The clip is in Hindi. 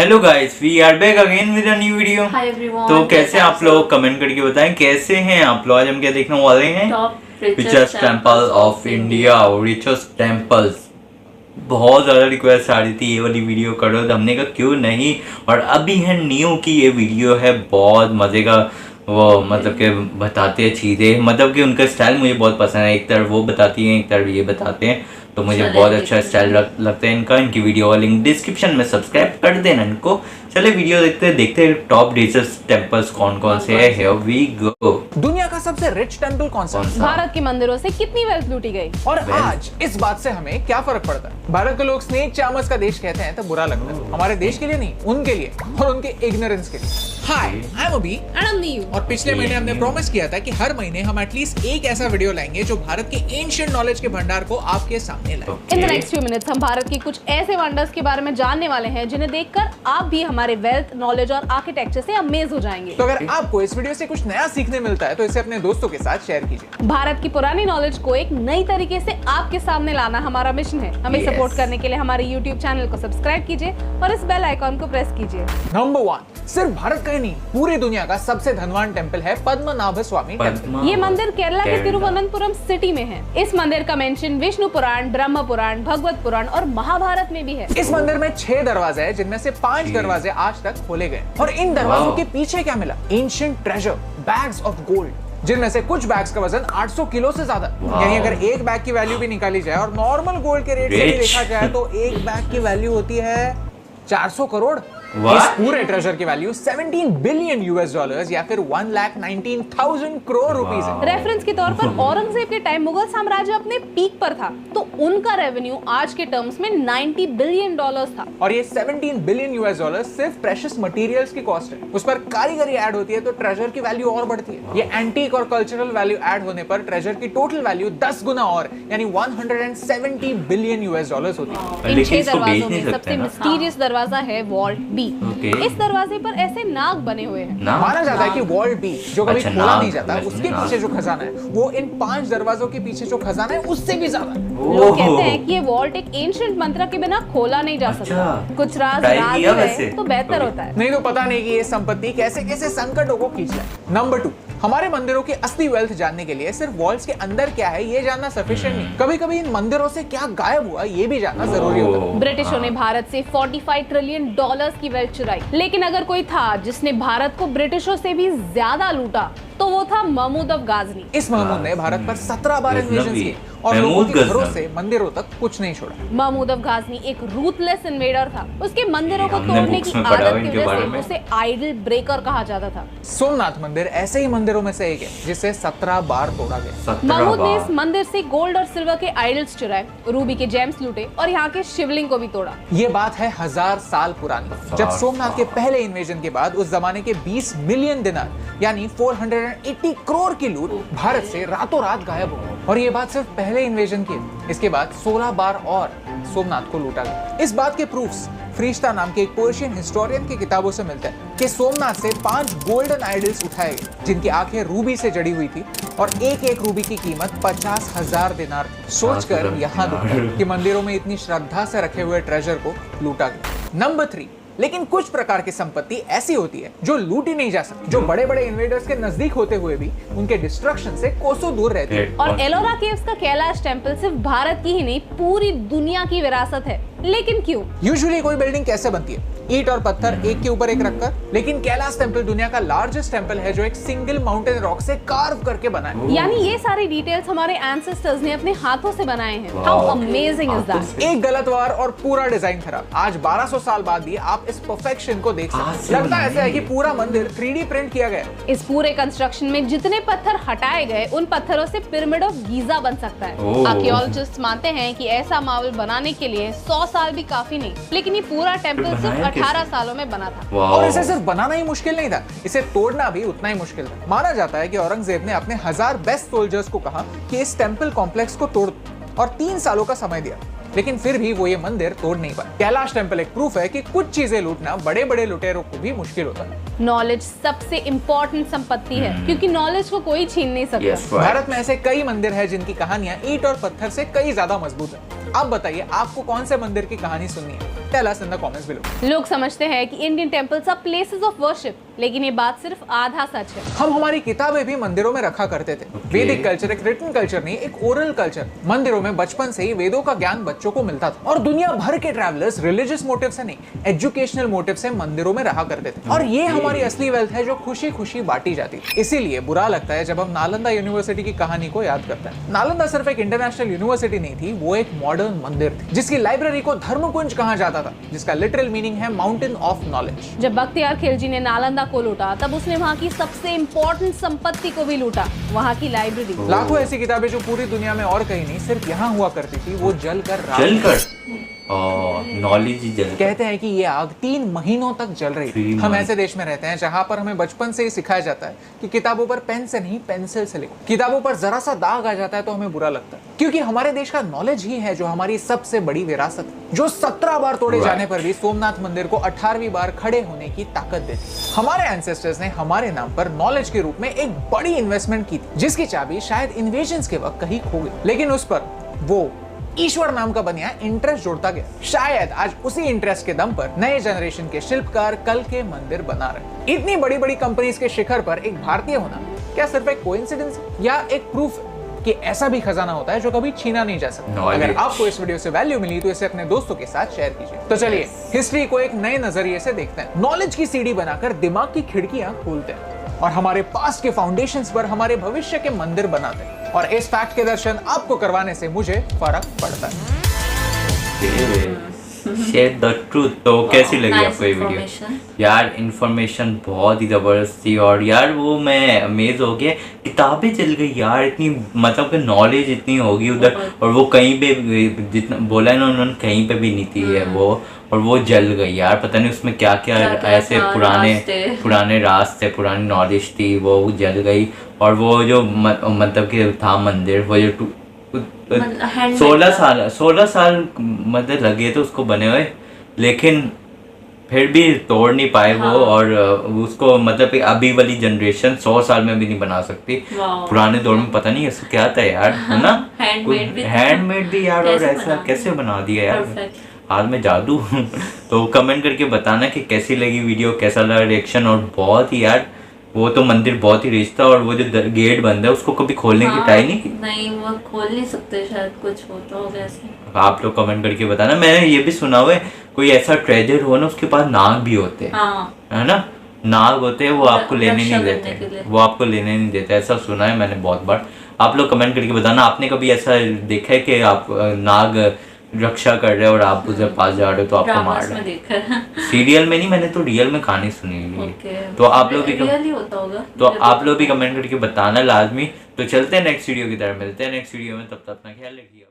Hello guys, we are back again with a new video. Hi everyone. तो कैसे आप लोग कमेंट करके बताएं कैसे हैं आप लोग। आज हम क्या देखने वाले हैं, richest temple of India. Richest temples बहुत ज़्यादा रिक्वेस्ट आ रही थी ये वाली वीडियो करो, तो हमने कहा क्यों नहीं। और अभी है न्यू की ये वीडियो है, बहुत मज़े का। वो मतलब कि बताते हैं चीज़ें, मतलब कि उनका स्टाइल मुझे बहुत पसंद है। एक तरफ वो बताती हैं, एक तरफ ये बताते हैं, तो मुझे बहुत अच्छा स्टाइल लगता है इनका। इनकी वीडियो का लिंक डिस्क्रिप्शन में, सब्सक्राइब कर देना इनको। चले वीडियो देखते हैं टॉप रिचेस्ट टेम्पल्स कौन कौन से है। Here we go. दुनिया का सबसे रिच टेम्पल कौन सा? भारत के मंदिरों से कितनी वेल्थ लूटी गई? और आज इस बात से हमें क्या फर्क पड़ता है? भारत को लोग स्नेक चार्मर्स का देश कहते हैं तो बुरा लगता है। हमारे देश के लिए नहीं, उनके लिए और उनके इग्नोरेंस के लिए। हाय, आई एम अभी एंड आई एम नीयू। और पिछले महीने हमने प्रॉमिस किया था कि हर महीने हम एटलीस्ट एक ऐसा वीडियो लाएंगे जो भारत के एंशिएंट नॉलेज के भंडार को आपके सामने लाए। In the next few minutes हम भारत की कुछ ऐसे वंडर्स के बारे में जानने वाले हैं जिन्हें देखकर आप भी हमारे वेल्थ, नॉलेज और आर्किटेक्चर से अमेज हो जाएंगे। तो अगर आपको इस वीडियो से कुछ नया सीखने मिलता है तो इसे अपने दोस्तों के साथ शेयर कीजिए। भारत की पुरानी नॉलेज को एक नई तरीके से आपके सामने लाना हमारा मिशन है। हमें सपोर्ट करने के लिए हमारे YouTube चैनल को सब्सक्राइब कीजिए और इस बेल आइकॉन को प्रेस कीजिए। नंबर 1, सिर्फ भारत का ही नहीं पूरी दुनिया का सबसे धनवान टेम्पल है पद्मनाभ स्वामी टेम्पल। ये मंदिर केरला के तिरुवनंतपुरम सिटी में है। इस मंदिर का मेंशन विष्णु पुराण, ब्रह्म पुराण, भगवत पुराण और महाभारत में भी है। इस मंदिर में 6 दरवाजे हैं, जिनमें से 5 दरवाजे आज तक खोले गए। और इन दरवाजों के पीछे क्या मिला? Ancient treasure, bags of gold, जिनमें से कुछ बैग्स का वजन 800 किलो से ज्यादा। यानी अगर एक बैग की वैल्यू भी निकाली जाए और नॉर्मल गोल्ड के रेट से भी देखा जाए तो एक बैग की वैल्यू होती है 400 करोड़। इस पूरे ट्रेजर की वैल्यू 17 बिलियन यूएस डॉलर्स या फिर 1,19,000 करोड़ रुपीस है। रेफरेंस के तौर पर औरंगजेब के टाइम मुगल साम्राज्य अपने पीक पर था, तो उनका रेवेन्यू आज के टर्म्स में 90 बिलियन डॉलर्स था। और ये 17 बिलियन यूएस डॉलर्स सिर्फ प्रेशियस मटेरियल्स की कॉस्ट है। उस पर कारीगरी ऐड होती है तो ट्रेजर की वैल्यू और बढ़ती है। ये एंटीक और कल्चरल वैल्यू ऐड होने पर ट्रेजर की टोटल वैल्यू 10 गुना और यानी 170 बिलियन यूएस डॉलर्स होती है। इन 6 दरवाजों में सबसे मिस्टीरियस दरवाजा है वॉल्ट बी। इस दरवाजे पर ऐसे नाग बने हुए हैं। माना जाता है कि वॉल्ट बी जो कभी खोला नहीं जाता, उसके पीछे जो खजाना है वो इन 5 दरवाजों के पीछे जो खजाना है उससे भी ज्यादा। लोग कहते हैं कि ये वॉल्ट एक एंशिएंट मंत्र के बिना खोला नहीं जा सकता। कुछ राज है तो बेहतर होता है। नहीं तो पता नहीं कि ये संपत्ति कैसे कैसे संकटों को खींच लाए। नंबर 2, हमारे मंदिरों की असली वेल्थ जानने के लिए सिर्फ वॉल्स के अंदर क्या है ये जानना सफिशिएंट नहीं, कभी कभी इन मंदिरों से क्या गायब हुआ ये भी जानना जरूरी होता है। ब्रिटिशों ने भारत से 45 ट्रिलियन डॉलर्स की वेल्थ चुराई, लेकिन अगर कोई था जिसने भारत को ब्रिटिशों से भी ज्यादा लूटा तो वो था महमूद ऑफ गाजनी। इस महमूद ने भारत पर 17 बार इन्वेजन किए और लोगों के घरों से मंदिरों तक कुछ नहीं छोड़ा। महमूद ऑफ गाजनी एक रूथलेस इन्वेडर था। उसके मंदिरों को तोड़ने की आदत की वजह से उसे आइडल ब्रेकर कहा जाता था। सोमनाथ मंदिर ऐसे ही मंदिरों में से एक है जिसे 17 बार तोड़ा गया। महमूद ने इस मंदिर से गोल्ड और सिल्वर के आइडल्स चुराए, रूबी के जेम्स लूटे और यहाँ के शिवलिंग को भी तोड़ा। ये बात है 1000 साल पुरानी, जब सोमनाथ के पहले इन्वेजन के बाद उस जमाने के 20 मिलियन दिनार यानी 480 करोड़ की लूट भारत से रातों रात गायब हो गई। और ये बात सिर्फ पहले इन्वेजन की, इसके बाद 16 बार और सोमनाथ को लूटा गया। इस बात के प्रूफ्स फ्रीश्ता नाम के एक पर्शियन हिस्टोरियन की किताबों से मिलते हैं कि सोमनाथ से 5 गोल्डन आइडल्स उठाए गए जिनकी आंखें रूबी से जड़ी हुई थी और एक एक रूबी की कीमत 50,000 दिनार। सोचकर यहाँ दुखता है कि मंदिरों में इतनी श्रद्धा से रखे हुए ट्रेजर को लूटा गया। नंबर 3, लेकिन कुछ प्रकार की संपत्ति ऐसी होती है जो लूटी नहीं जा सकती, जो बड़े बड़े इन्वेडर्स के नजदीक होते हुए भी उनके डिस्ट्रक्शन से कोसों दूर रहती है। और एलोरा केव्स का कैलाश टेम्पल सिर्फ भारत की ही नहीं पूरी दुनिया की विरासत है। लेकिन क्यों? यूजुअली कोई बिल्डिंग कैसे बनती है? ईंट और पत्थर एक के ऊपर एक रखकर, लेकिन कैलाश टेम्पल दुनिया का लार्जेस्ट टेम्पल है जो एक सिंगल माउंटेन रॉक से कार्व करके बना है। यानी ये सारी डिटेल्स हमारे एंसेस्टर्स ने अपने हाथों से बनाए हैं। How amazing is that. एक गलत वार और पूरा डिजाइन खराब। आज 1200 साल बाद भी आप इस परफेक्शन को देख सकते हैं। लगता ऐसा है कि पूरा मंदिर 3D प्रिंट किया गया। इस पूरे कंस्ट्रक्शन में जितने पत्थर हटाए गए उन पत्थरों से पिरामिड ऑफ गीजा बन सकता है। आर्कियोलॉजिस्ट मानते हैं कि ऐसा मार्बल बनाने के लिए 100 साल भी काफी नहीं, लेकिन ये पूरा टेम्पल सिर्फ 18 सालों में बना था। और इसे सिर्फ बनाना ही मुश्किल नहीं था, इसे तोड़ना भी उतना ही मुश्किल था। माना जाता है कि औरंगजेब ने अपने 1000 बेस्ट सोल्जर्स को कहा कि इस टेम्पल कॉम्प्लेक्स को तोड़ और 3 सालों का समय दिया, लेकिन फिर भी वो ये मंदिर तोड़ नहीं पाए। कैलाश टेम्पल एक प्रूफ है कि कुछ चीजें लूटना बड़े बड़े लुटेरों को भी मुश्किल होता है। नॉलेज सबसे इम्पोर्टेंट संपत्ति है, क्योंकि नॉलेज को कोई छीन नहीं सकता। भारत में ऐसे कई मंदिर है जिनकी कहानियां ईंट और पत्थर से कई ज्यादा मजबूत है। आप बताइए आपको कौन से मंदिर की कहानी सुननी है? Tell us in the comments below. लोग समझते हैं कि Indian temples are places of worship, लेकिन ये बात सिर्फ आधा सच है। हम हमारी किताबें भी मंदिरों में रखा करते थे। वैदिक कल्चर एक रिटन कल्चर नहीं, एक ओरल कल्चर। मंदिरों में बचपन से ही वेदों का ज्ञान बच्चों को मिलता था और दुनिया भर के ट्रैवलर्स रिलीजियस मोटिव से नहीं, एजुकेशनल मोटिव से मंदिरों में रहा करते थे। और ये हमारी असली वेल्थ है जो खुशी खुशी बांटी जाती है। इसीलिए बुरा लगता है जब हम नालंदा यूनिवर्सिटी की कहानी को याद करते हैं। नालंदा सिर्फ एक इंटरनेशनल यूनिवर्सिटी नहीं थी, वो एक मॉडर्न मंदिर थी जिसकी लाइब्रेरी को धर्मकुंज कहा जाता था, जिसका लिटरल मीनिंग है माउंटेन ऑफ नॉलेज। जब बख्तियार खिलजी ने नालंदा को लूटा तब उसने वहाँ की सबसे इम्पोर्टेंट संपत्ति को भी लूटा, वहाँ की लाइब्रेरी। लाखों ऐसी किताबें जो पूरी दुनिया में और कहीं नहीं, सिर्फ यहाँ हुआ करती थी, वो जलकर नॉलेज ही जल। कहते हैं कि ये आग 3 महीनों तक जल रही थी। हम ऐसे देश में रहते हैं जहाँ पर हमें बचपन से ही सिखाया जाता है कि किताबों पर पेन से नहीं पेंसिल से लिखो। किताबों पर जरा सा दाग आ जाता है तो हमें बुरा लगता है, क्योंकि हमारे देश का नॉलेज ही है जो हमारी सबसे बड़ी विरासत है, जो 17 बार तोड़े जाने पर भी सोमनाथ मंदिर को 18वीं बार खड़े होने की ताकत देती। हमारे एंसेस्टर्स ने हमारे नाम पर नॉलेज के रूप में एक बड़ी इन्वेस्टमेंट की थी, जिसकी चाबी शायद इन्वेजन्स के वक्त कहीं खो गई, लेकिन उस पर वो ईश्वर नाम का बनिया इंटरेस्ट जोड़ता गया। शायद आज उसी इंटरेस्ट के दम पर नए जनरेशन के शिल्पकार कल के मंदिर बना रहे। इतनी बड़ी बड़ी कंपनीज के शिखर पर एक भारतीय होना क्या सिर्फ एक कोइंसिडेंस या एक प्रूफ कि ऐसा भी खजाना होता है जो कभी छीना नहीं जा सकता? अगर आपको इस वीडियो से वैल्यू मिली तो इसे अपने दोस्तों के साथ शेयर कीजिए। तो चलिए हिस्ट्री को एक नए नजरिए से देखते हैं। नॉलेज की सीढ़ी बनाकर दिमाग की खिड़कियां खोलते हैं और हमारे पास्ट के फाउंडेशंस पर हमारे भविष्य के मंदिर बनाते हैं। और इस फैक्ट के दर्शन आपको करवाने से मुझे फर्क पड़ता है। Share the truth. तो कैसी लगी आपको ये वीडियो? यार इन्फॉर्मेशन बहुत ही जबरदस्त थी और यार वो मैं अमेज हो गया, किताबें चल गई यार, इतनी मतलब कि नॉलेज इतनी होगी उधर, और वो कहीं पे जितना बोला है ना उन्होंने, कहीं पे भी नहीं थी है वो, और वो जल गई यार। पता नहीं उसमें क्या क्या ऐसे पुराने रास्ते पुरानी नॉलेज थी, वो जल गई। और वो जो मतलब कि था मंदिर, वो जो 16 साल मतलब लगे थे उसको बने हुए, लेकिन फिर भी तोड़ नहीं पाए वो। और उसको मतलब अभी वाली जनरेशन 100 साल में भी नहीं बना सकती। पुराने दौर में पता नहीं ऐसा क्या था यार, है ना, हैंडमेड भी यार, और ऐसा कैसे बना दिया यार, हाथ में जादू। तो कमेंट करके बताना कि कैसी लगी वीडियो, कैसा लगा रिएक्शन। और बहुत ही यार वो तो मंदिर बहुत ही रिच था, और वो जो गेट बंद है उसको कभी खोलने की ट्राई नहीं, वो खोल नहीं सकते, शायद कुछ होता होगा ऐसे। आप लोग कमेंट करके बताना। मैंने ये भी सुना हुआ है कोई ऐसा ट्रेजर हो ना उसके पास नाग भी होते हैं, है ना, नाग होते हैं, वो आपको लेने नहीं देते, वो आपको लेने नहीं देते, ऐसा सुना है मैंने बहुत बार। आप लोग कमेंट करके बताना आपने कभी ऐसा देखा है कि आप नाग रक्षा कर रहे हो और आप उधर पास जा रहे हो तो आपको मार रहे हैं? सीरियल में नहीं, मैंने तो रियल में कहानी सुनी हुई है। तो आप लोग भी आप लोग भी कमेंट करके बताना लाजमी। तो चलते हैं नेक्स्ट वीडियो की तरफ, मिलते हैं नेक्स्ट वीडियो में, तब तक अपना ख्याल रखिए।